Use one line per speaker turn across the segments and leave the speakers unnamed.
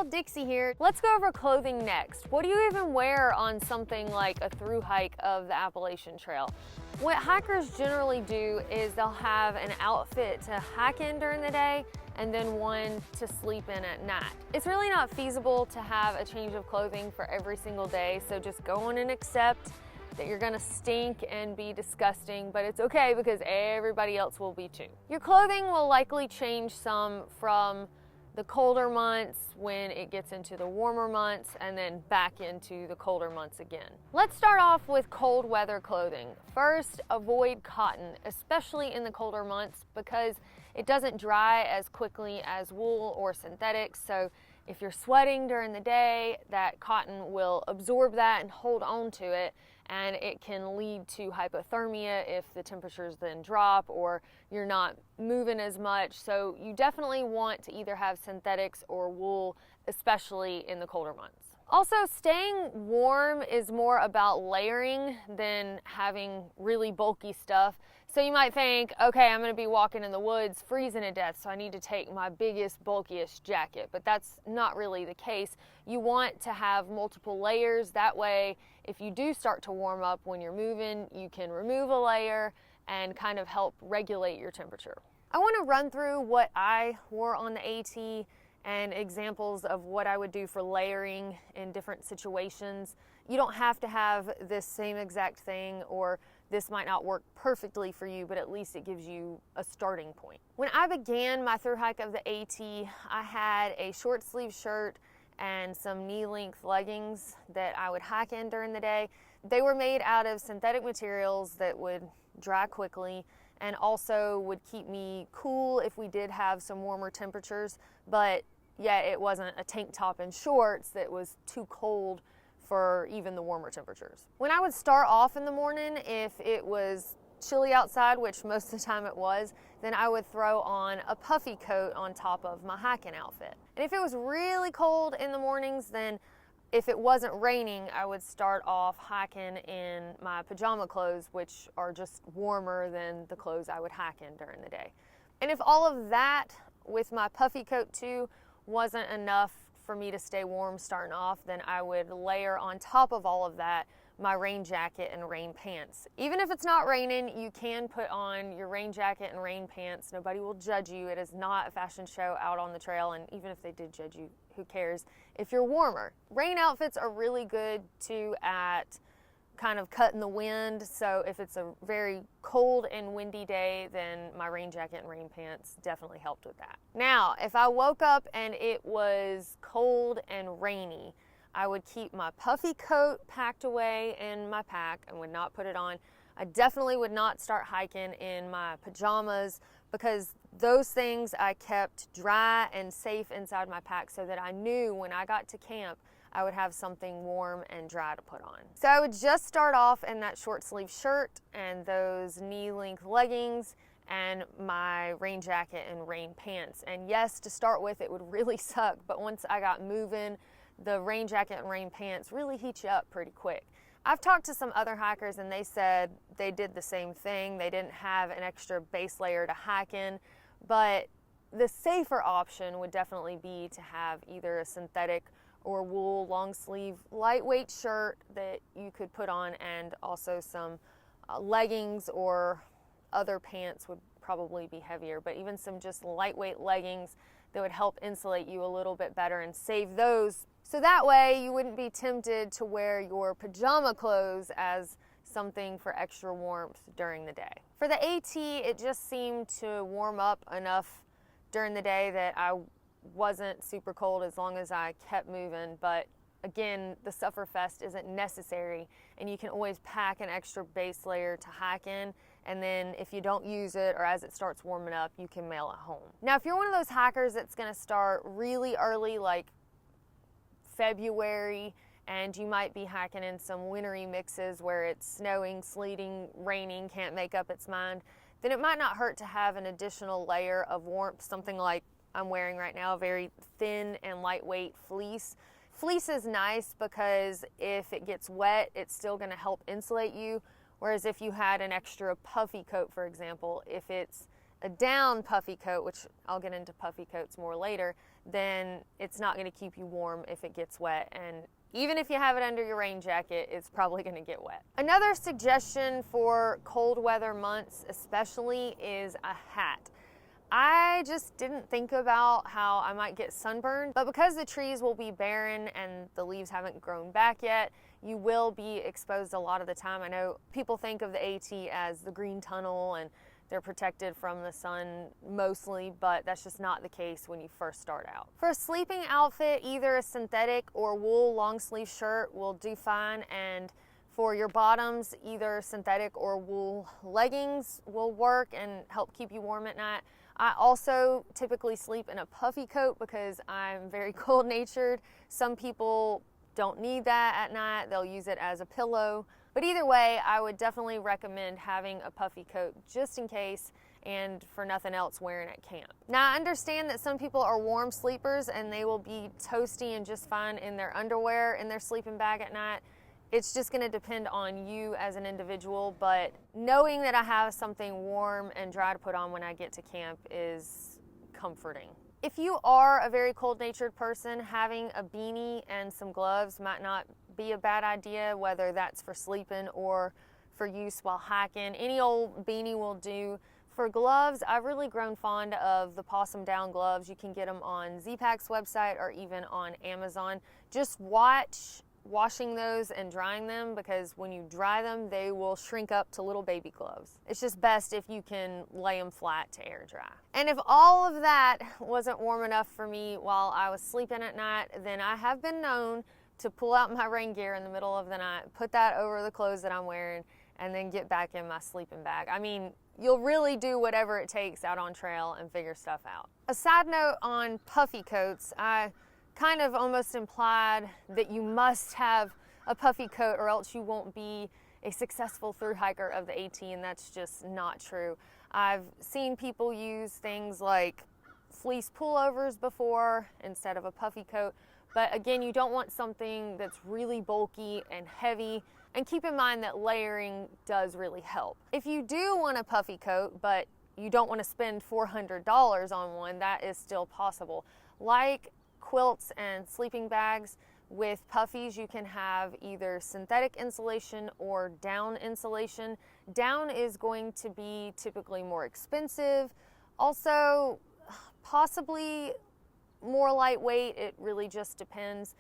y'all, Dixie here. Let's go over clothing next. What do you even wear on something like a thru hike of the Appalachian Trail? What hikers generally do is they'll have an outfit to hike in during the day and then one to sleep in at night. It's really not feasible to have a change of clothing for every single day, so just go on and accept that you're gonna stink and be disgusting, but it's okay because everybody else will be too. Your clothing will likely change some from the colder months when it gets into the warmer months and then back into the colder months again. Let's start off with cold weather clothing. First, avoid cotton, especially in the colder months because it doesn't dry as quickly as wool or synthetics. So if you're sweating during the day, that cotton will absorb that and hold on to it, and it can lead to hypothermia if the temperatures then drop or you're not moving as much. So you definitely want to either have synthetics or wool, especially in the colder months. Also, staying warm is more about layering than having really bulky stuff. So you might think, okay, I'm gonna be walking in the woods freezing to death, so I need to take my biggest, bulkiest jacket, but that's not really the case. You want to have multiple layers. That way, if you do start to warm up when you're moving, you can remove a layer and kind of help regulate your temperature. I wanna run through what I wore on the AT and examples of what I would do for layering in different situations. You don't have to have this same exact thing, or this might not work perfectly for you, but at least it gives you a starting point. When I began my thru hike of the AT, I had a short sleeve shirt and some knee-length leggings that I would hike in during the day. They were made out of synthetic materials that would dry quickly and also would keep me cool if we did have some warmer temperatures, but yet it wasn't a tank top and shorts that was too cold for even the warmer temperatures. When I would start off in the morning, if it was chilly outside, which most of the time it was, then I would throw on a puffy coat on top of my hiking outfit. And if it was really cold in the mornings, then if it wasn't raining, I would start off hiking in my pajama clothes, which are just warmer than the clothes I would hike in during the day. And if all of that with my puffy coat too wasn't enough for me to stay warm starting off, then I would layer on top of all of that my rain jacket and rain pants. Even if it's not raining, you can put on your rain jacket and rain pants. Nobody will judge you. It is not a fashion show out on the trail, and even if they did judge you, who cares if you're warmer. Rain outfits are really good too at kind of cutting the wind, so if it's a very cold and windy day, then my rain jacket and rain pants definitely helped with that. Now, if I woke up and it was cold and rainy, I would keep my puffy coat packed away in my pack and would not put it on. I definitely would not start hiking in my pajamas because those things I kept dry and safe inside my pack so that I knew when I got to camp I would have something warm and dry to put on. So I would just start off in that short sleeve shirt and those knee-length leggings and my rain jacket and rain pants. And yes, to start with, it would really suck, but once I got moving, the rain jacket and rain pants really heat you up pretty quick. I've talked to some other hikers and they said they did the same thing. They didn't have an extra base layer to hike in, but the safer option would definitely be to have either a synthetic or wool long sleeve lightweight shirt that you could put on, and also some leggings or other pants would probably be heavier, but even some just lightweight leggings that would help insulate you a little bit better, and save those so that way you wouldn't be tempted to wear your pajama clothes as something for extra warmth during the day. For the AT, it just seemed to warm up enough during the day that I wasn't super cold as long as I kept moving, but again, the Sufferfest isn't necessary, and you can always pack an extra base layer to hike in, and then if you don't use it or as it starts warming up, you can mail it home. Now, if you're one of those hikers that's gonna start really early, like February, and you might be hiking in some wintry mixes where it's snowing, sleeting, raining, can't make up its mind, then it might not hurt to have an additional layer of warmth, something like I'm wearing right now, a very thin and lightweight fleece. Fleece is nice because if it gets wet, it's still gonna help insulate you. Whereas if you had an extra puffy coat, for example, if it's a down puffy coat, which I'll get into puffy coats more later, then it's not going to keep you warm if it gets wet. And even if you have it under your rain jacket, it's probably going to get wet. Another suggestion for cold weather months especially is a hat. I just didn't think about how I might get sunburned, but because the trees will be barren and the leaves haven't grown back yet, you will be exposed a lot of the time. I know people think of the AT as the green tunnel and they're protected from the sun mostly, but that's just not the case when you first start out. For a sleeping outfit, either a synthetic or wool long sleeve shirt will do fine, and for your bottoms, either synthetic or wool leggings will work and help keep you warm at night. I also typically sleep in a puffy coat because I'm very cold-natured. Some people don't need that at night. They'll use it as a pillow. But either way, I would definitely recommend having a puffy coat just in case and for nothing else wearing at camp. Now, I understand that some people are warm sleepers and they will be toasty and just fine in their underwear in their sleeping bag at night. It's just going to depend on you as an individual, but knowing that I have something warm and dry to put on when I get to camp is comforting. If you are a very cold-natured person, having a beanie and some gloves might not be a bad idea, whether that's for sleeping or for use while hiking. Any old beanie will do. For gloves, I've really grown fond of the possum down gloves. You can get them on Z-Pac's website or even on Amazon. Just watch washing those and drying them, because when you dry them, they will shrink up to little baby gloves. It's just best if you can lay them flat to air dry. And if all of that wasn't warm enough for me while I was sleeping at night, then I have been known to pull out my rain gear in the middle of the night, put that over the clothes that I'm wearing, and then get back in my sleeping bag. I mean, you'll really do whatever it takes out on trail and figure stuff out. A side note on puffy coats, I kind of almost implied that you must have a puffy coat or else you won't be a successful thru hiker of the AT, and that's just not true. I've seen people use things like fleece pullovers before instead of a puffy coat, but again, you don't want something that's really bulky and heavy, and keep in mind that layering does really help. If you do want a puffy coat but you don't want to spend $400 on one, that is still possible. Like quilts and sleeping bags, with puffies you can have either synthetic insulation or down insulation. Down is going to be typically more expensive, also possibly more lightweight. It really just depends.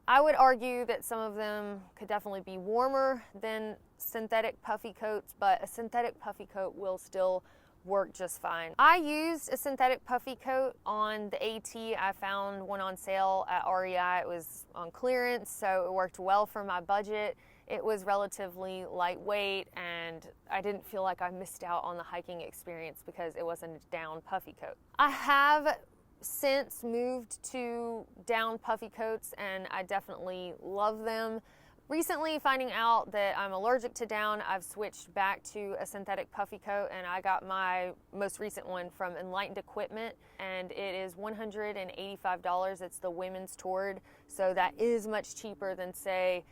I would argue that some of them could definitely be warmer than synthetic puffy coats, but a synthetic puffy coat will still work just fine. I used a synthetic puffy coat on the AT. I found one on sale at REI. It was on clearance, so it worked well for my budget. It was relatively lightweight, and I didn't feel like I missed out on the hiking experience because it wasn't a down puffy coat. I have since moved to down puffy coats, and I definitely love them. Recently, finding out that I'm allergic to down, I've switched back to a synthetic puffy coat, and I got my most recent one from Enlightened Equipment, and it is $185. It's the women's Tord, so that is much cheaper than, say,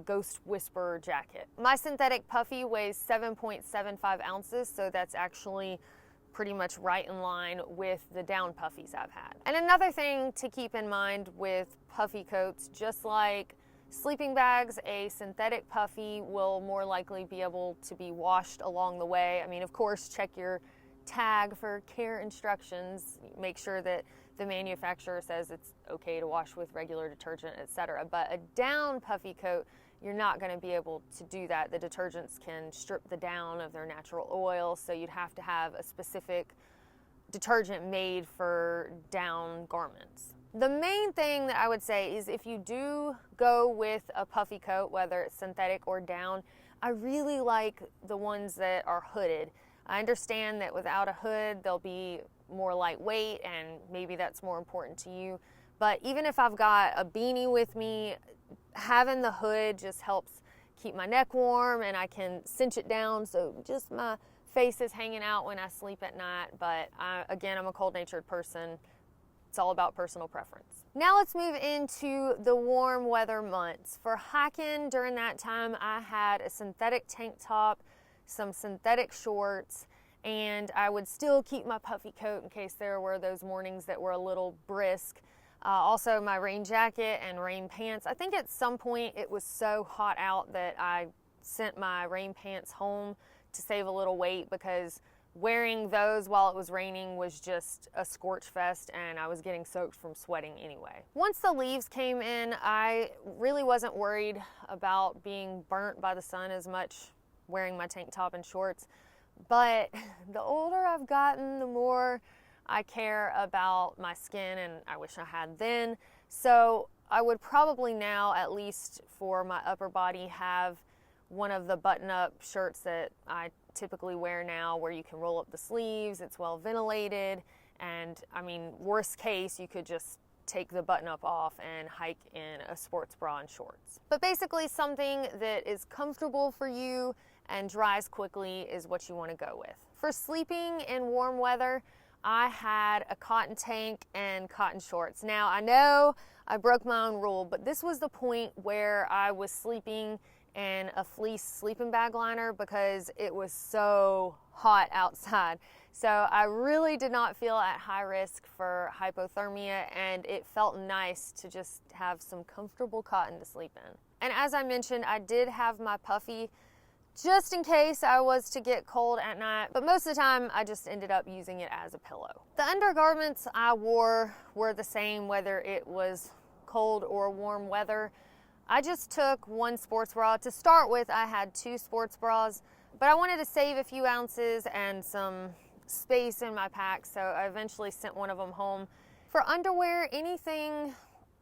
Ghost Whisperer jacket. My synthetic puffy weighs 7.75 ounces, so that's actually pretty much right in line with the down puffies I've had. And another thing to keep in mind with puffy coats, just like sleeping bags, a synthetic puffy will more likely be able to be washed along the way. I mean, of course, check your tag for care instructions. Make sure that the manufacturer says it's okay to wash with regular detergent, etc. But a down puffy coat, you're not going to be able to do that. The detergents can strip the down of their natural oil, so you'd have to have a specific detergent made for down garments. The main thing that I would say is if you do go with a puffy coat, whether it's synthetic or down, I really like the ones that are hooded. I understand that without a hood, they'll be more lightweight, and maybe that's more important to you. But even if I've got a beanie with me, having the hood just helps keep my neck warm, and I can cinch it down so just my face is hanging out when I sleep at night. But again, I'm a cold-natured person. It's all about personal preference. Now let's move into the warm weather months. For hiking during that time, I had a synthetic tank top, some synthetic shorts, and I would still keep my puffy coat in case there were those mornings that were a little brisk. Also my rain jacket and rain pants. I think at some point it was so hot out that I sent my rain pants home to save a little weight, because wearing those while it was raining was just a scorch fest and I was getting soaked from sweating anyway. Once the leaves came in, I really wasn't worried about being burnt by the sun as much wearing my tank top and shorts. But the older I've gotten, the more I care about my skin, and I wish I had then. So I would probably now, at least for my upper body, have one of the button-up shirts that I typically wear now, where you can roll up the sleeves, it's well ventilated, and I mean, worst case, you could just take the button-up off and hike in a sports bra and shorts. But basically something that is comfortable for you and dries quickly is what you want to go with. For sleeping in warm weather, I had a cotton tank and cotton shorts. Now, I know I broke my own rule, but this was the point where I was sleeping in a fleece sleeping bag liner because it was so hot outside. So I really did not feel at high risk for hypothermia, and it felt nice to just have some comfortable cotton to sleep in. And as I mentioned, I did have my puffy just in case I was to get cold at night, but most of the time I just ended up using it as a pillow. The undergarments I wore were the same whether it was cold or warm weather. I just took one sports bra. To start with, I had 2 sports bras, but I wanted to save a few ounces and some space in my pack, so I eventually sent one of them home. For underwear, anything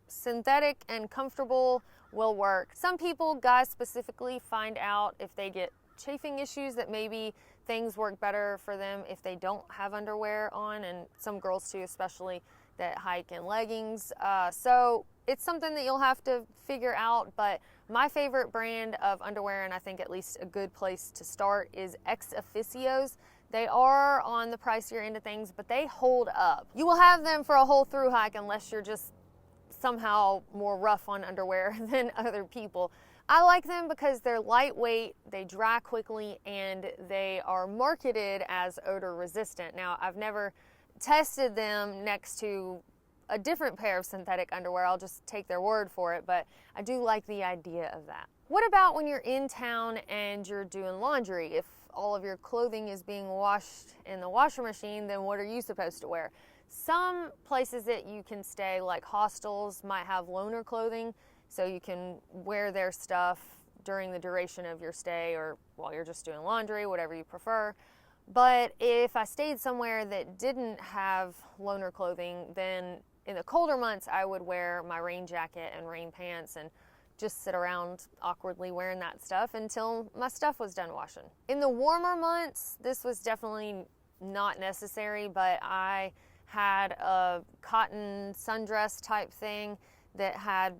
synthetic and comfortable will work. Some people, guys specifically, find out if they get chafing issues that maybe things work better for them if they don't have underwear on, and some girls too, especially that hike in leggings. So it's something that you'll have to figure out, but my favorite brand of underwear, and I think at least a good place to start, is Ex Officio's. They are on the pricier end of things, but they hold up. You will have them for a whole thru hike unless you're just somehow more rough on underwear than other people. I like them because they're lightweight, they dry quickly, and they are marketed as odor resistant. Now, I've never tested them next to a different pair of synthetic underwear. I'll just take their word for it, but I do like the idea of that. What about when you're in town and you're doing laundry? If all of your clothing is being washed in the washer machine, then what are you supposed to wear? Some places that you can stay, like hostels, might have loaner clothing, so you can wear their stuff during the duration of your stay or while you're just doing laundry, whatever you prefer. But if I stayed somewhere that didn't have loaner clothing, then in the colder months I would wear my rain jacket and rain pants and just sit around awkwardly wearing that stuff until my stuff was done washing. In the warmer months, this was definitely not necessary, but I had a cotton sundress type thing that had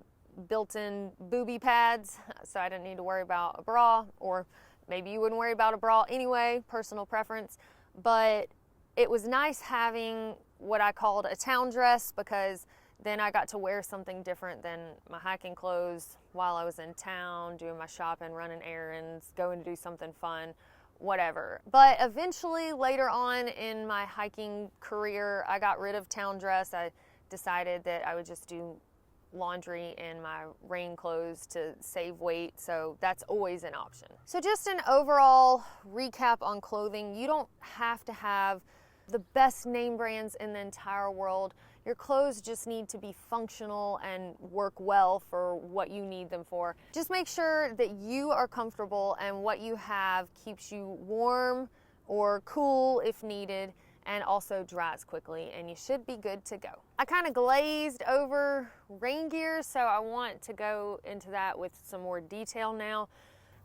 built-in booby pads, so I didn't need to worry about a bra, or maybe you wouldn't worry about a bra anyway, personal preference. But it was nice having what I called a town dress, because then I got to wear something different than my hiking clothes while I was in town, doing my shopping, running errands, going to do something fun, whatever. But eventually, later on in my hiking career, I got rid of town dress. I decided that I would just do laundry in my rain clothes to save weight, so that's always an option. So just an overall recap on clothing: you don't have to have the best name brands in the entire world. Your clothes just need to be functional and work well for what you need them for. Just make sure that you are comfortable and what you have keeps you warm or cool if needed, and also dries quickly, and you should be good to go. I kind of glazed over rain gear, so I want to go into that with some more detail now.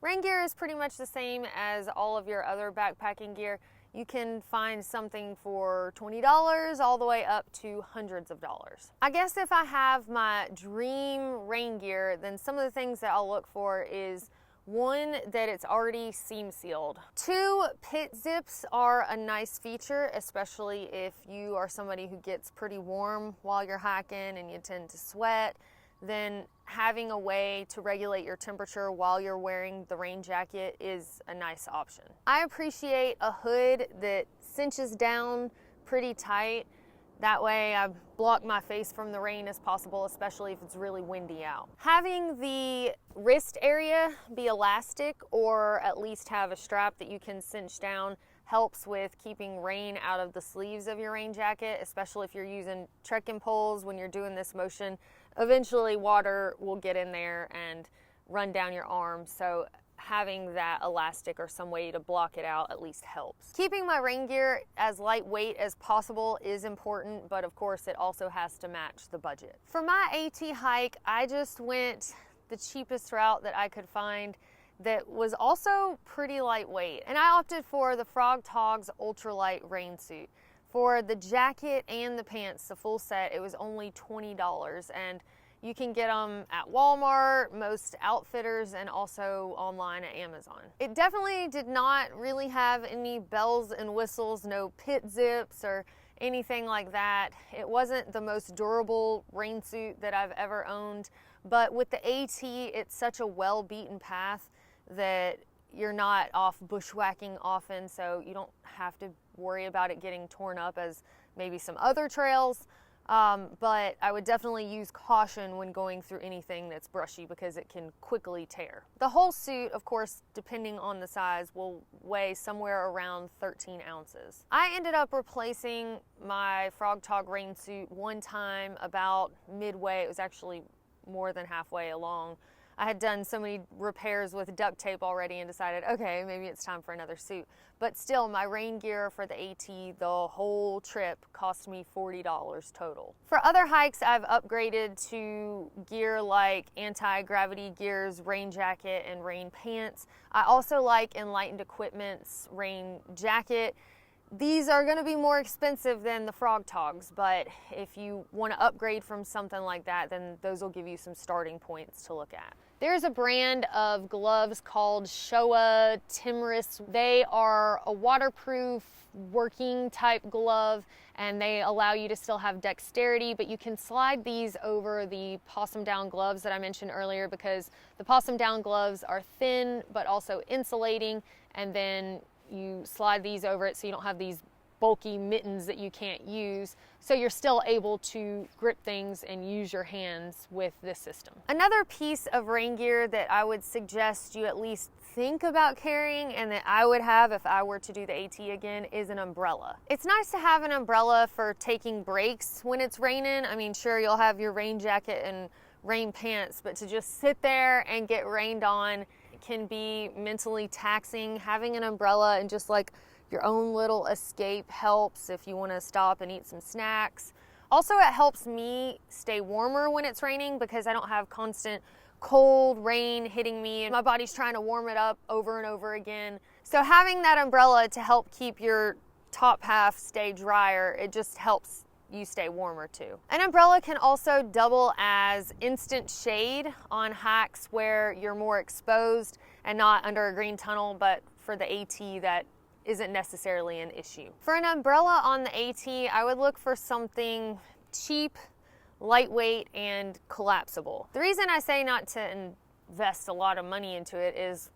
Rain gear is pretty much the same as all of your other backpacking gear. You can find something for $20 all the way up to hundreds of dollars. I guess if I have my dream rain gear, then some of the things that I'll look for is: 1, that it's already seam sealed. 2, pit zips are a nice feature, especially if you are somebody who gets pretty warm while you're hiking and you tend to sweat. then having a way to regulate your temperature while you're wearing the rain jacket is a nice option. I appreciate a hood that cinches down pretty tight. That way I block my face from the rain as possible, especially if it's really windy out. Having the wrist area be elastic or at least have a strap that you can cinch down helps with keeping rain out of the sleeves of your rain jacket, especially if you're using trekking poles when you're doing this motion. Eventually water will get in there and run down your arm, so having that elastic or some way to block it out at least helps. Keeping my rain gear as lightweight as possible is important, but of course it also has to match the budget. For my AT hike, I just went the cheapest route that I could find that was also pretty lightweight, and I opted for the Frog Togs ultralight rain suit. For the jacket and the pants, the full set, it was only $20, and you can get them at Walmart, most outfitters, and also online at Amazon. It definitely did not really have any bells and whistles, no pit zips or anything like that. It wasn't the most durable rain suit that I've ever owned, but with the AT, it's such a well-beaten path that you're not off bushwhacking often, so you don't have to worry about it getting torn up as maybe some other trails. But I would definitely use caution when going through anything that's brushy because it can quickly tear. The whole suit, of course, depending on the size, will weigh somewhere around 13 ounces. I ended up replacing my Frog Tog rain suit one time about midway. It was actually more than halfway along. I had done so many repairs with duct tape already and decided, okay, maybe it's time for another suit. But still, my rain gear for the AT, the whole trip, cost me $40 total. For other hikes, I've upgraded to gear like anti-gravity gear's rain jacket and rain pants. I also like Enlightened Equipment's rain jacket. These are going to be more expensive than the Frog Togs, but if you want to upgrade from something like that, then those will give you some starting points to look at. There's a brand of gloves called Showa Timorous. They are a waterproof working type glove, and they allow you to still have dexterity, but you can slide these over the possum down gloves that I mentioned earlier, because the possum down gloves are thin but also insulating, and then you slide these over it so you don't have these bulky mittens that you can't use, so you're still able to grip things and use your hands with this system. Another piece of rain gear that I would suggest you at least think about carrying, and that I would have if I were to do the AT again, is an umbrella. It's nice to have an umbrella for taking breaks when it's raining. I mean, sure, you'll have your rain jacket and rain pants, but to just sit there and get rained on can be mentally taxing. Having an umbrella and just like your own little escape helps if you want to stop and eat some snacks. Also, it helps me stay warmer when it's raining because I don't have constant cold rain hitting me and my body's trying to warm it up over and over again. So having that umbrella to help keep your top half stay drier, it just helps you stay warmer too. An umbrella can also double as instant shade on hikes where you're more exposed and not under a green tunnel, but for the AT that isn't necessarily an issue. For an umbrella on the AT, I would look for something cheap, lightweight, and collapsible. The reason I say not to invest a lot of money into it is,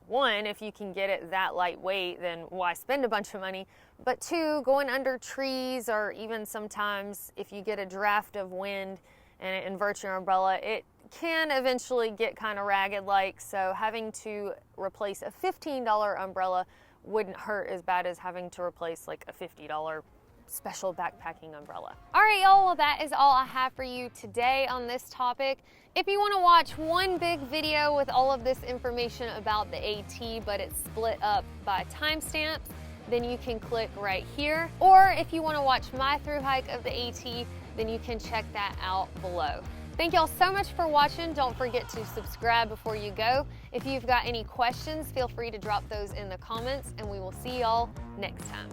one, if you can get it that lightweight, then why spend a bunch of money? But two, going under trees, or even sometimes if you get a draft of wind and it inverts your umbrella, it can eventually get kind of ragged-like, so having to replace a $15 umbrella wouldn't hurt as bad as having to replace like a $50 special backpacking umbrella. All right, y'all, well, that is all I have for you today on this topic. If you want to watch one big video with all of this information about the AT, but it's split up by timestamps, then you can click right here. Or if you want to watch my through hike of the AT, then you can check that out below. Thank y'all so much for watching. Don't forget to subscribe before you go. If you've got any questions, feel free to drop those in the comments, and we will see y'all next time.